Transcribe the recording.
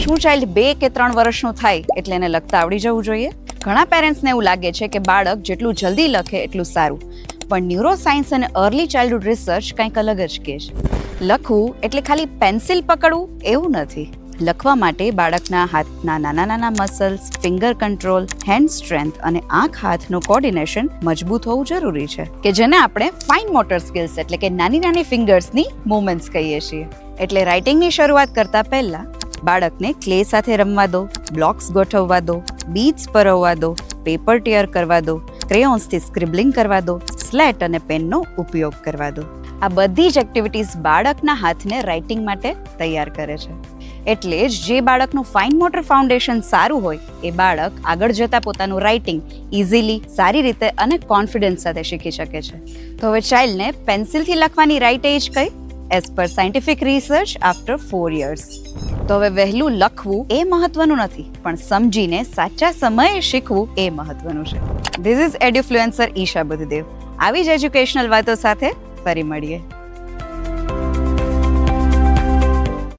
શું ચાઇલ્ડ 2 કે 3 વર્ષનું થાય એટલે એને લખતા આવડી જવું જોઈએ? ઘણા પેરેન્ટ્સને એવું લાગે છે કે બાળક જેટલું જલ્દી લખે એટલું સારું, પણ ન્યુરોસાયન્સ અને અર્લી ચાઇલ્ડહુડ રિસર્ચ કંઈક અલગ જ કહે છે. લખવું એટલે ખાલી પેન્સિલ પકડવું એવું નથી. લખવા માટે બાળકના હાથના નાના નાના muscles, finger control, hand strength અને આંખ હાથનું કોર્ડિનેશન મજબૂત હોવું જરૂરી છે, કે જેને આપણે ફાઇન મોટર સ્કિલ્સ એટલે કે નાની નાની ફિંગર્સની મૂવમેન્ટ્સ કહીએ છીએ. એટલે રાઇટિંગની શરૂઆત કરતા પહેલા બાળકને ક્લે સાથે રમવા દો, બ્લોક્સ ગોઠવવા દો, બીડ્સ પરવવા દો, પેપર ટીયર કરવા દો, ક્રેયોન્સથી સ્ક્રિબલિંગ કરવા દો, સ્લેટ અને પેનનો ઉપયોગ કરવા દો. આ બધી જ એક્ટિવિટીઝ બાળકના હાથને રાઇટિંગ માટે તૈયાર કરે છે. એટલે જ જે બાળકનું ફાઇન મોટર ફાઉન્ડેશન સારું હોય એ બાળક આગળ જતા પોતાનું રાઇટિંગ ઇઝીલી, સારી રીતે અને કોન્ફિડન્સ સાથે શીખી શકે છે. તો હવે ચાઇલ્ડને પેન્સિલથી લખવાની રાઇટ એજ કઈ? As per scientific research after 4 years. તો હવે વહેલું લખવું એ મહત્વનું નથી, પણ સમજીને સાચા સમયે શીખવું એ મહત્વનું છે. This is edufluencer Isha Buddhadev. આવી જ એજ્યુકેશનલ વાતો સાથે ફરી મળીએ.